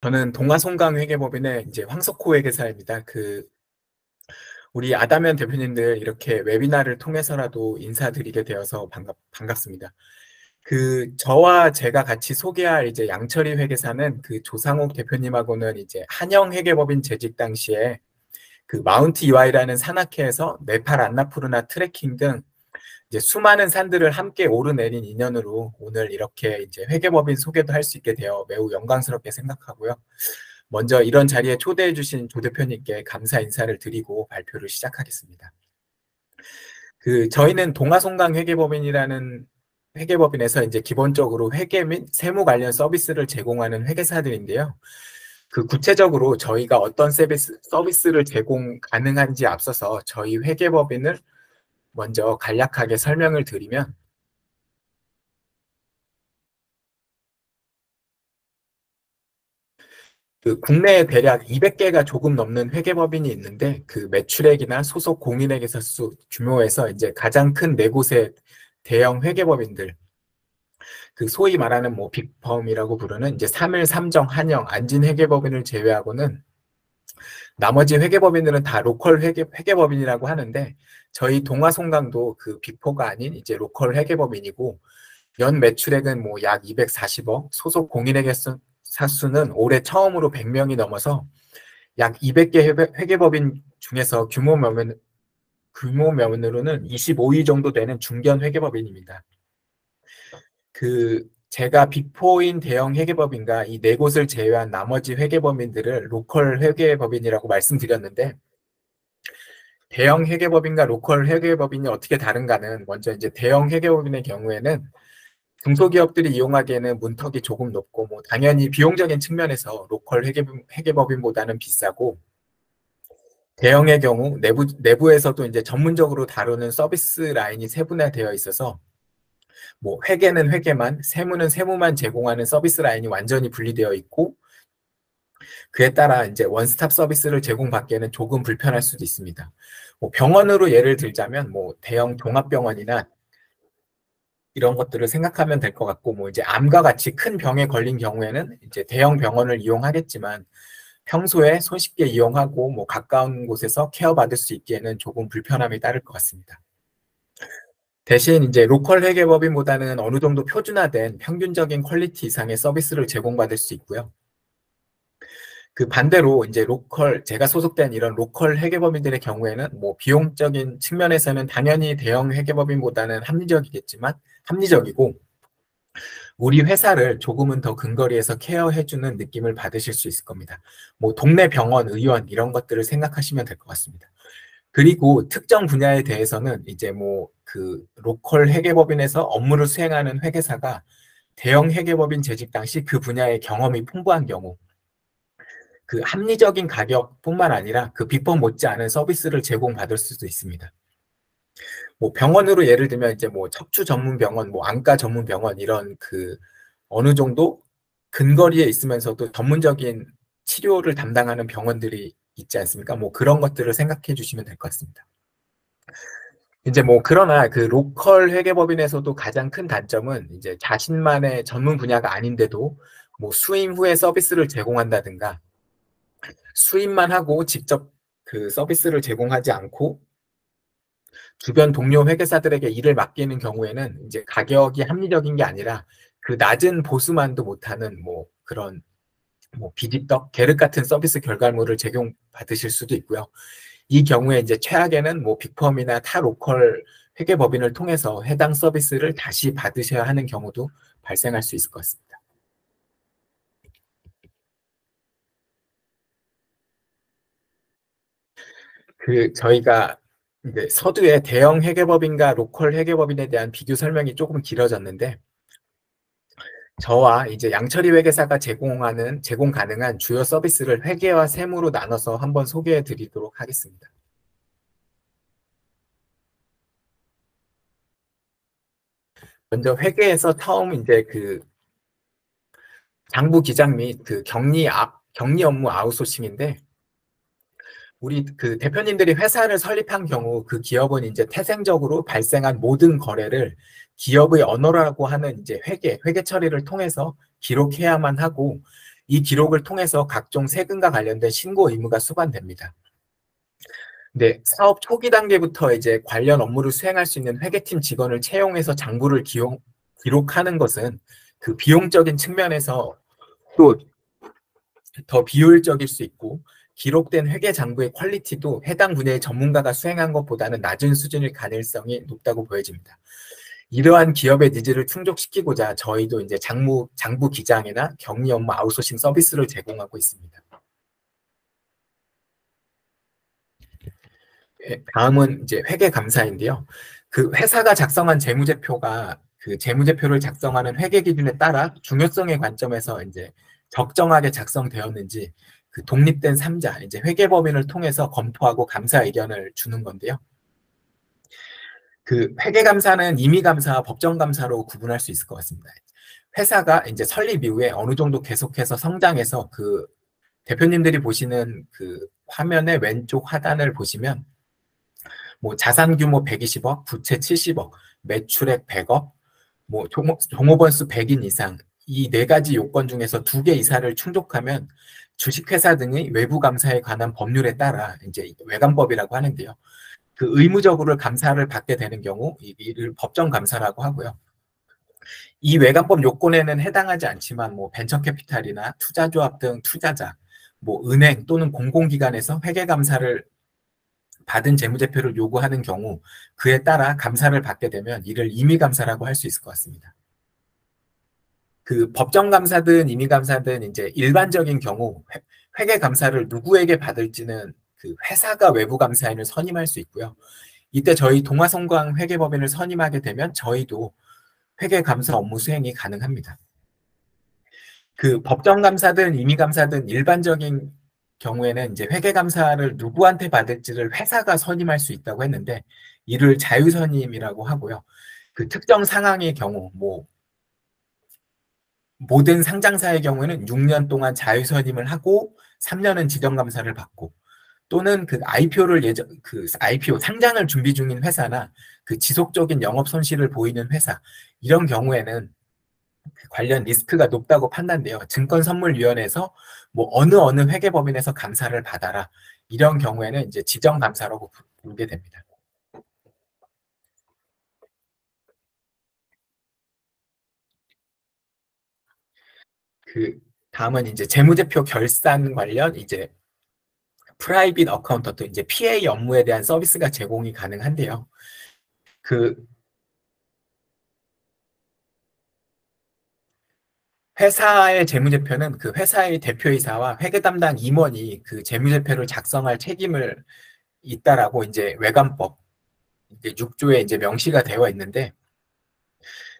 저는 동아송강 회계법인의 이제 황석호 회계사입니다. 우리 아다면 대표님들 이렇게 웨비나를 통해서라도 인사드리게 되어서 반갑습니다. 저와 제가 같이 소개할 이제 양철이 회계사는 조상옥 대표님하고는 이제 한영 회계법인 재직 당시에 마운트 이와이라는 산악회에서 네팔 안나푸르나 트레킹 등 이제 수많은 산들을 함께 오르내린 인연으로 오늘 이렇게 이제 회계법인 소개도 할 수 있게 되어 매우 영광스럽게 생각하고요. 먼저 이런 자리에 초대해 주신 조 대표님께 감사 인사를 드리고 발표를 시작하겠습니다. 저희는 동아송강 회계법인이라는 회계법인에서 이제 기본적으로 회계 및 세무 관련 서비스를 제공하는 회계사들인데요. 구체적으로 저희가 어떤 서비스를 제공 가능한지 앞서서 저희 회계법인을 먼저 간략하게 설명을 드리면, 국내에 대략 200개가 조금 넘는 회계법인이 있는데 매출액이나 소속 공인회계사 수 규모에서 이제 가장 큰 네 곳의 대형 회계법인들, 소위 말하는 뭐 빅펌이라고 부르는 이제 3일, 삼정, 한영, 안진 회계법인을 제외하고는 나머지 회계법인들은 다 로컬 회계법인이라고 하는데, 저희 동아송강도 빅4가 아닌 이제 로컬 회계법인이고, 연 매출액은 뭐 약 240억, 소속 공인회계사 수는 올해 처음으로 100명이 넘어서 약 200개 회계법인 중에서 규모면으로는 25위 정도 되는 중견 회계법인입니다. 제가 빅4인 대형 회계법인과 이 네 곳을 제외한 나머지 회계법인들을 로컬 회계법인이라고 말씀드렸는데, 대형 회계법인과 로컬 회계법인이 어떻게 다른가는, 먼저 이제 대형 회계법인의 경우에는 중소기업들이 이용하기에는 문턱이 조금 높고, 뭐 당연히 비용적인 측면에서 로컬 회계법인보다는 비싸고, 대형의 경우 내부에서도 이제 전문적으로 다루는 서비스 라인이 세분화되어 있어서 뭐 회계는 회계만, 세무는 세무만 제공하는 서비스 라인이 완전히 분리되어 있고, 그에 따라 이제 원스톱 서비스를 제공받기에는 조금 불편할 수도 있습니다. 뭐 병원으로 예를 들자면 뭐 대형 종합병원이나 이런 것들을 생각하면 될 것 같고, 뭐 이제 암과 같이 큰 병에 걸린 경우에는 이제 대형 병원을 이용하겠지만, 평소에 손쉽게 이용하고 뭐 가까운 곳에서 케어받을 수 있기에는 조금 불편함이 따를 것 같습니다. 대신 이제 로컬 회계법인보다는 어느 정도 표준화된 평균적인 퀄리티 이상의 서비스를 제공받을 수 있고요. 반대로 이제 제가 소속된 이런 로컬 회계법인들의 경우에는 뭐 비용적인 측면에서는 당연히 대형 회계법인보다는 합리적이고, 우리 회사를 조금은 더 근거리에서 케어해주는 느낌을 받으실 수 있을 겁니다. 뭐 동네 병원, 의원 이런 것들을 생각하시면 될 것 같습니다. 그리고 특정 분야에 대해서는 이제 뭐 로컬 회계법인에서 업무를 수행하는 회계사가 대형 회계법인 재직 당시 그 분야의 경험이 풍부한 경우, 합리적인 가격뿐만 아니라 비법 못지않은 서비스를 제공받을 수도 있습니다. 뭐 병원으로 예를 들면 이제 뭐 척추 전문 병원, 뭐 안과 전문 병원 이런 어느 정도 근거리에 있으면서도 전문적인 치료를 담당하는 병원들이 있지 않습니까? 뭐 그런 것들을 생각해 주시면 될 것 같습니다. 이제 뭐 그러나 로컬 회계법인에서도 가장 큰 단점은 이제 자신만의 전문 분야가 아닌데도 뭐 수임 후에 서비스를 제공한다든가, 수임만 하고 직접 서비스를 제공하지 않고 주변 동료 회계사들에게 일을 맡기는 경우에는 이제 가격이 합리적인 게 아니라 낮은 보수만도 못하는 뭐 그런 뭐 비지떡 계륵 같은 서비스 결과물을 제공받으실 수도 있고요. 이 경우에 이제 최악에는 뭐 빅펌이나 타 로컬 회계법인을 통해서 해당 서비스를 다시 받으셔야 하는 경우도 발생할 수 있을 것 같습니다. 저희가 이제 서두에 대형 회계법인과 로컬 회계법인에 대한 비교 설명이 조금 길어졌는데, 저와 이제 양철이 회계사가 제공 가능한 주요 서비스를 회계와 세무로 나눠서 한번 소개해 드리도록 하겠습니다. 먼저 회계에서 처음 이제 장부 기장 및 격리 업무 아웃소싱인데, 우리 대표님들이 회사를 설립한 경우 그 기업은 이제 태생적으로 발생한 모든 거래를 기업의 언어라고 하는 이제 회계 처리를 통해서 기록해야만 하고, 이 기록을 통해서 각종 세금과 관련된 신고 의무가 수반됩니다. 네, 사업 초기 단계부터 이제 관련 업무를 수행할 수 있는 회계팀 직원을 채용해서 장부를 기록하는 것은 그 비용적인 측면에서 또 더 비효율적일 수 있고, 기록된 회계 장부의 퀄리티도 해당 분야의 전문가가 수행한 것보다는 낮은 수준일 가능성이 높다고 보여집니다. 이러한 기업의 니즈를 충족시키고자 저희도 이제 장부 기장이나 격리 업무 아웃소싱 서비스를 제공하고 있습니다. 다음은 이제 회계 감사인데요. 그 회사가 작성한 재무제표가 그 재무제표를 작성하는 회계 기준에 따라 중요성의 관점에서 이제 적정하게 작성되었는지 그 독립된 3자, 이제 회계법인을 통해서 검토하고 감사 의견을 주는 건데요. 그 회계감사는 임의감사와 법정감사로 구분할 수 있을 것 같습니다. 회사가 이제 설립 이후에 어느 정도 계속해서 성장해서 그 대표님들이 보시는 그 화면의 왼쪽 하단을 보시면 뭐 자산 규모 120억, 부채 70억, 매출액 100억, 뭐 종업원 수 100인 이상, 이 네 가지 요건 중에서 2개 이상을 충족하면 주식회사 등의 외부 감사에 관한 법률에 따라 이제 외감법이라고 하는데요. 그 의무적으로 감사를 받게 되는 경우 이를 법정 감사라고 하고요. 이 외감법 요건에는 해당하지 않지만 뭐 벤처캐피탈이나 투자조합 등 투자자, 뭐 은행 또는 공공기관에서 회계 감사를 받은 재무제표를 요구하는 경우 그에 따라 감사를 받게 되면 이를 임의감사라고 할 수 있을 것 같습니다. 그 법정감사든 임의감사든 이제 일반적인 경우 회계감사를 누구에게 받을지는 그 회사가 외부감사인을 선임할 수 있고요. 이때 저희 동아성광 회계법인을 선임하게 되면 저희도 회계감사 업무 수행이 가능합니다. 그 법정감사든 임의감사든 일반적인 경우에는 이제 회계감사를 누구한테 받을지를 회사가 선임할 수 있다고 했는데 이를 자유선임이라고 하고요. 그 특정 상황의 경우 뭐 모든 상장사의 경우에는 6년 동안 자유선임을 하고 3년은 지정감사를 받고 또는 그 IPO 상장을 준비 중인 회사나 그 지속적인 영업 손실을 보이는 회사 이런 경우에는 관련 리스크가 높다고 판단돼요. 증권선물위원회에서 뭐 어느 회계법인에서 감사를 받아라. 이런 경우에는 이제 지정감사라고 부르게 됩니다. 그 다음은 이제 재무제표 결산 관련 이제 프라이빗 어카운턴트 이제 PA 업무에 대한 서비스가 제공이 가능한데요. 그 회사의 재무제표는 그 회사의 대표이사와 회계 담당 임원이 그 재무제표를 작성할 책임을 있다라고 이제 외감법 이제 6조에 이제 명시가 되어 있는데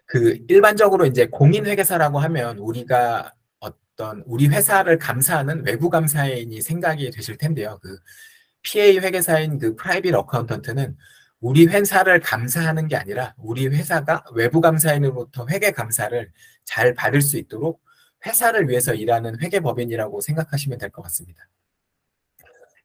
그 일반적으로 이제 공인회계사라고 하면 우리가 어떤 우리 회사를 감사하는 외부 감사인이 생각이 되실 텐데요. 그 PA 회계사인 그 프라이빗 어카운턴트는 우리 회사를 감사하는 게 아니라 우리 회사가 외부 감사인으로부터 회계 감사를 잘 받을 수 있도록 회사를 위해서 일하는 회계법인이라고 생각하시면 될 것 같습니다.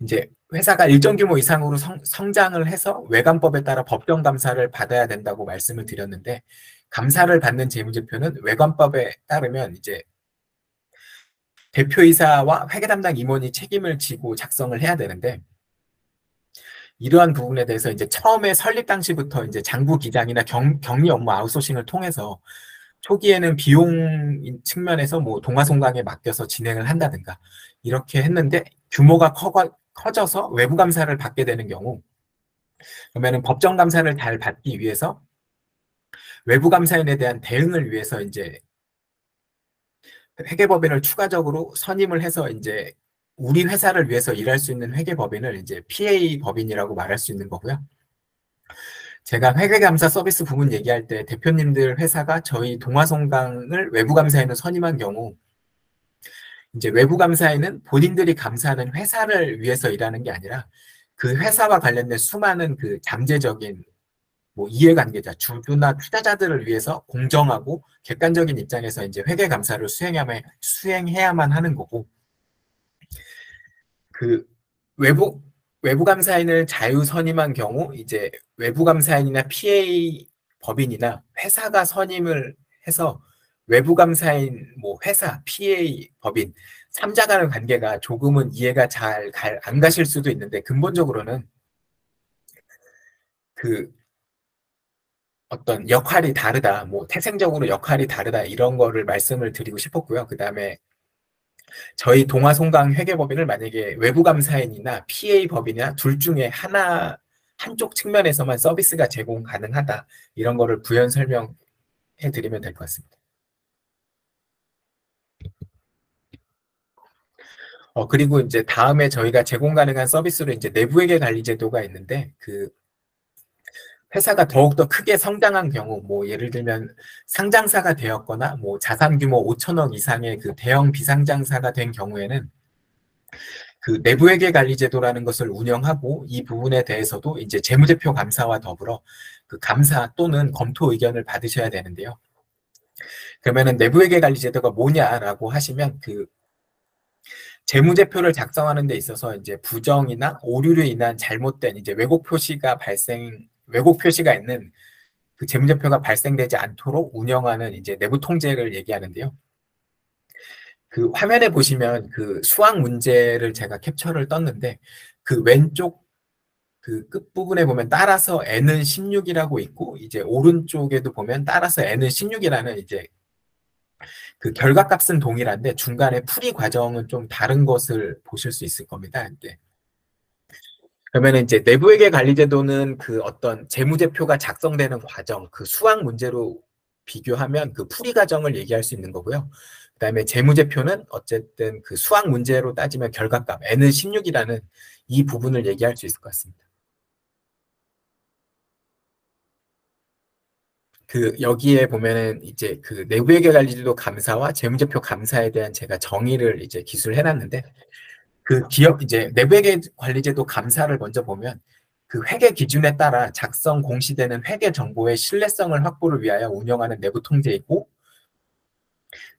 이제 회사가 일정 규모 이상으로 성장을 해서 외감법에 따라 법정 감사를 받아야 된다고 말씀을 드렸는데 감사를 받는 재무제표는 외감법에 따르면 이제 대표이사와 회계 담당 임원이 책임을 지고 작성을 해야 되는데 이러한 부분에 대해서 이제 처음에 설립 당시부터 이제 장부 기장이나 격리 업무 아웃소싱을 통해서 초기에는 비용 측면에서 뭐 동아송강에 맡겨서 진행을 한다든가 이렇게 했는데 규모가 커져서 외부 감사를 받게 되는 경우 그러면은 법정 감사를 잘 받기 위해서 외부 감사인에 대한 대응을 위해서 이제 회계법인을 추가적으로 선임을 해서 이제 우리 회사를 위해서 일할 수 있는 회계법인을 이제 PA 법인이라고 말할 수 있는 거고요. 제가 회계감사 서비스 부분 얘기할 때 대표님들 회사가 저희 동아송강을 외부감사인을 선임한 경우 이제 외부감사인은 본인들이 감사하는 회사를 위해서 일하는 게 아니라 그 회사와 관련된 수많은 그 잠재적인 뭐 이해관계자, 주주나 투자자들을 위해서 공정하고 객관적인 입장에서 이제 회계감사를 수행해야만 하는 거고 그 외부 감사인을 자유 선임한 경우 이제 외부 감사인이나 PA 법인이나 회사가 선임을 해서 외부 감사인 뭐 회사, PA, 법인 3자 간의 관계가 조금은 이해가 잘 안 가실 수도 있는데 근본적으로는 그 어떤 역할이 다르다, 뭐 태생적으로 역할이 다르다 이런 거를 말씀을 드리고 싶었고요. 그다음에 저희 동아송강 회계법인을 만약에 외부 감사인이나 PA 법인이나 둘 중에 하나 한쪽 측면에서만 서비스가 제공 가능하다 이런 거를 부연 설명해 드리면 될 것 같습니다. 그리고 이제 다음에 저희가 제공 가능한 서비스로 이제 내부회계 관리 제도가 있는데 그 회사가 더욱더 크게 성장한 경우, 뭐 예를 들면 상장사가 되었거나 뭐 자산 규모 5천억 이상의 그 대형 비상장사가 된 경우에는 그 내부회계 관리 제도라는 것을 운영하고 이 부분에 대해서도 이제 재무제표 감사와 더불어 그 감사 또는 검토 의견을 받으셔야 되는데요. 그러면은 내부회계 관리 제도가 뭐냐라고 하시면 그 재무제표를 작성하는 데 있어서 이제 부정이나 오류로 인한 잘못된 이제 왜곡 표시가 있는 그 재무제표가 발생되지 않도록 운영하는 이제 내부 통제를 얘기하는데요. 그 화면에 보시면 그 수학 문제를 제가 캡처를 떴는데 그 왼쪽 그 끝부분에 보면 따라서 n은 16이라고 있고 이제 오른쪽에도 보면 따라서 n은 16이라는 이제 그 결과값은 동일한데 중간에 풀이 과정은 좀 다른 것을 보실 수 있을 겁니다. 네. 그러면 이제 내부회계 관리제도는 그 어떤 재무제표가 작성되는 과정, 그 수학 문제로 비교하면 그 풀이 과정을 얘기할 수 있는 거고요. 그다음에 재무제표는 어쨌든 그 수학 문제로 따지면 결과값 n은 16이라는 이 부분을 얘기할 수 있을 것 같습니다. 그 여기에 보면은 이제 그 내부회계 관리제도 감사와 재무제표 감사에 대한 제가 정의를 이제 기술을 해놨는데 그 기업 이제 내부회계 관리제도 감사를 먼저 보면 그 회계 기준에 따라 작성 공시되는 회계 정보의 신뢰성을 확보를 위하여 운영하는 내부 통제이고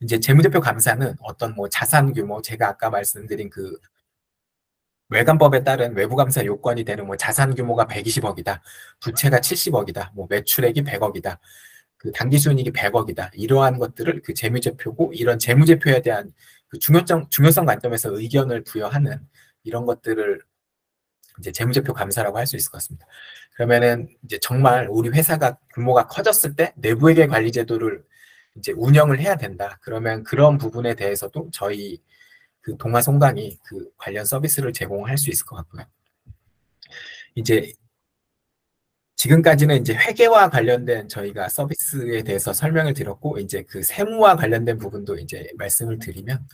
이제 재무제표 감사는 어떤 뭐 자산 규모 제가 아까 말씀드린 그 외관법에 따른 외부 감사 요건이 되는 뭐 자산 규모가 120억이다, 부채가 70억이다, 뭐 매출액이 100억이다, 그 당기순이익이 100억이다 이러한 것들을 그 재무제표고 이런 재무제표에 대한 그 중요성 관점에서 의견을 부여하는 이런 것들을 이제 재무제표 감사라고 할 수 있을 것 같습니다. 그러면은 이제 정말 우리 회사가 규모가 커졌을 때 내부회계 관리 제도를 이제 운영을 해야 된다. 그러면 그런 부분에 대해서도 저희 그 동아송강이 그 관련 서비스를 제공할 수 있을 것 같고요. 이제 지금까지는 이제 회계와 관련된 저희가 서비스에 대해서 설명을 드렸고 이제 그 세무와 관련된 부분도 이제 말씀을 드리면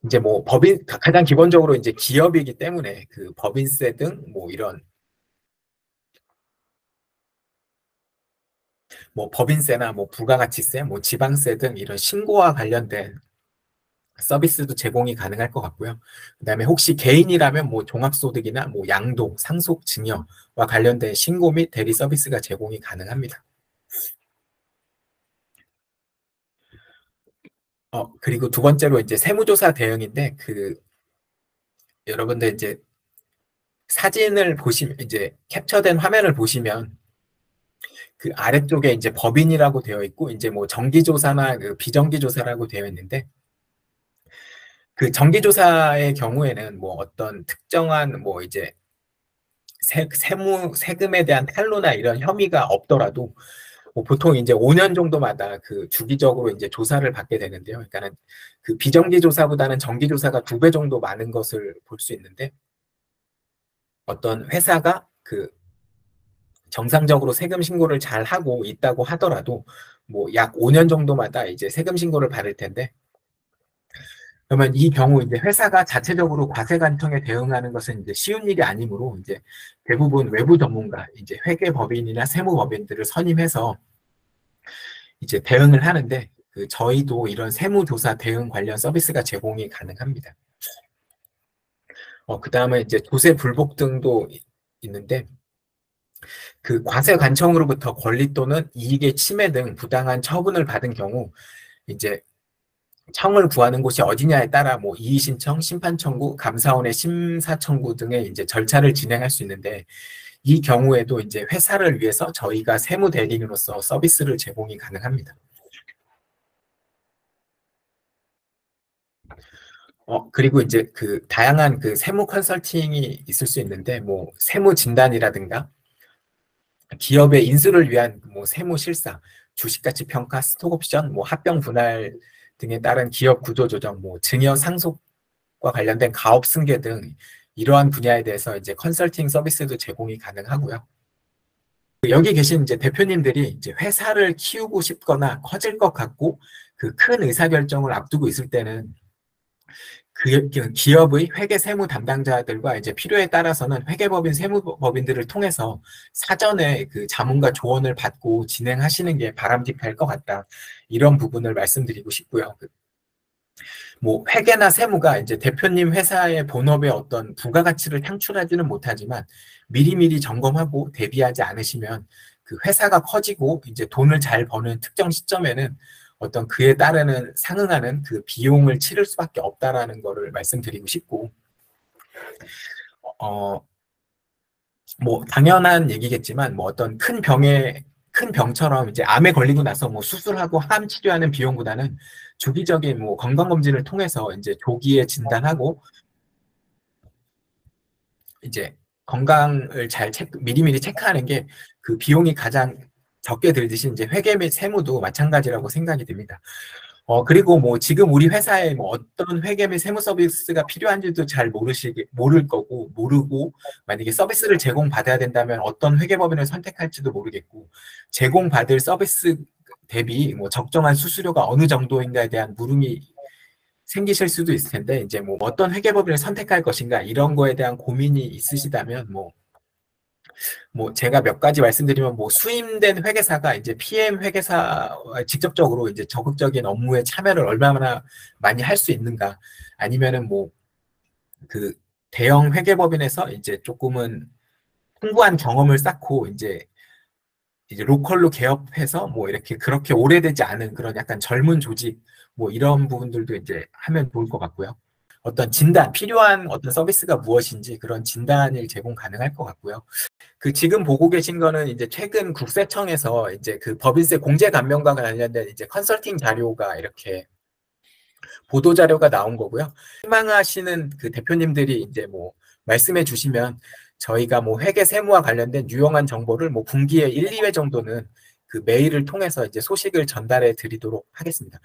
이제 뭐 법인 가장 기본적으로 이제 기업이기 때문에 그 법인세 등 뭐 이런 뭐 법인세나 뭐 부가가치세, 뭐 지방세 등 이런 신고와 관련된 서비스도 제공이 가능할 것 같고요. 그다음에 혹시 개인이라면 뭐 종합소득이나 뭐 양도, 상속 증여와 관련된 신고 및 대리 서비스가 제공이 가능합니다. 그리고 두 번째로 이제 세무조사 대응인데 그 여러분들 이제 사진을 보시면 이제 캡처된 화면을 보시면 그 아래쪽에 이제 법인이라고 되어 있고 이제 뭐 정기조사나 그 비정기조사라고 되어 있는데 그 정기조사의 경우에는 뭐 어떤 특정한 뭐 이제 세금에 대한 탈루나 이런 혐의가 없더라도 뭐 보통 이제 5년 정도마다 그 주기적으로 이제 조사를 받게 되는데요. 그러니까는 그 비정기 조사보다는 정기 조사가 2배 정도 많은 것을 볼 수 있는데 어떤 회사가 그 정상적으로 세금 신고를 잘 하고 있다고 하더라도 뭐 약 5년 정도마다 이제 세금 신고를 받을 텐데 그러면 이 경우 이제 회사가 자체적으로 과세 관청에 대응하는 것은 이제 쉬운 일이 아니므로 이제 대부분 외부 전문가, 이제 회계법인이나 세무법인들을 선임해서 이제 대응을 하는데 그 저희도 이런 세무조사 대응 관련 서비스가 제공이 가능합니다. 그다음에 이제 조세 불복 등도 있는데 그 과세 관청으로부터 권리 또는 이익의 침해 등 부당한 처분을 받은 경우 이제 청을 구하는 곳이 어디냐에 따라 뭐 이의 신청, 심판 청구, 감사원의 심사 청구 등의 이제 절차를 진행할 수 있는데 이 경우에도 이제 회사를 위해서 저희가 세무 대리인으로서 서비스를 제공이 가능합니다. 그리고 이제 그 다양한 그 세무 컨설팅이 있을 수 있는데, 뭐 세무 진단이라든가 기업의 인수를 위한 뭐 세무 실사, 주식가치 평가, 스톡 옵션, 뭐 합병 분할 등에 따른 기업 구조 조정, 뭐 증여 상속과 관련된 가업 승계 등 이러한 분야에 대해서 이제 컨설팅 서비스도 제공이 가능하고요. 여기 계신 이제 대표님들이 이제 회사를 키우고 싶거나 커질 것 같고 그 큰 의사결정을 앞두고 있을 때는 그 기업의 회계 세무 담당자들과 이제 필요에 따라서는 회계법인 세무법인들을 통해서 사전에 그 자문과 조언을 받고 진행하시는 게 바람직할 것 같다. 이런 부분을 말씀드리고 싶고요. 뭐 회계나 세무가 이제 대표님 회사의 본업에 어떤 부가가치를 창출하지는 못하지만 미리미리 점검하고 대비하지 않으시면 그 회사가 커지고 이제 돈을 잘 버는 특정 시점에는 어떤 그에 따르는 상응하는 그 비용을 치를 수밖에 없다라는 거를 말씀드리고 싶고, 어, 뭐 당연한 얘기겠지만 뭐 어떤 큰 병처럼 이제 암에 걸리고 나서 뭐 수술하고 항암 치료하는 비용보다는 주기적인 뭐 건강검진을 통해서 이제 조기에 진단하고 이제 건강을 잘 미리미리 체크하는 게 그 비용이 가장 적게 들듯이 이제 회계 및 세무도 마찬가지라고 생각이 듭니다. 그리고 뭐 지금 우리 회사에 뭐 어떤 회계 및 세무 서비스가 필요한지도 잘 모를 거고, 모르고, 만약에 서비스를 제공받아야 된다면 어떤 회계법인을 선택할지도 모르겠고, 제공받을 서비스 대비 뭐 적정한 수수료가 어느 정도인가에 대한 물음이 생기실 수도 있을 텐데, 이제 뭐 어떤 회계법인을 선택할 것인가, 이런 거에 대한 고민이 있으시다면, 뭐 제가 몇 가지 말씀드리면 뭐 수임된 회계사가 이제 PM 회계사 직접적으로 이제 적극적인 업무에 참여를 얼마나 많이 할 수 있는가, 아니면은 뭐 그 대형 회계법인에서 이제 조금은 풍부한 경험을 쌓고 이제 로컬로 개업해서 뭐 이렇게 그렇게 오래되지 않은 그런 약간 젊은 조직 뭐 이런 부분들도 이제 하면 좋을 것 같고요. 어떤 진단, 필요한 어떤 서비스가 무엇인지 그런 진단이 제공 가능할 것 같고요. 그 지금 보고 계신 거는 이제 최근 국세청에서 이제 그 법인세 공제 감면과 관련된 이제 컨설팅 자료가 이렇게 보도 자료가 나온 거고요. 희망하시는 그 대표님들이 이제 뭐 말씀해 주시면 저희가 뭐 회계 세무와 관련된 유용한 정보를 뭐 분기에 1, 2회 정도는 그 메일을 통해서 이제 소식을 전달해 드리도록 하겠습니다.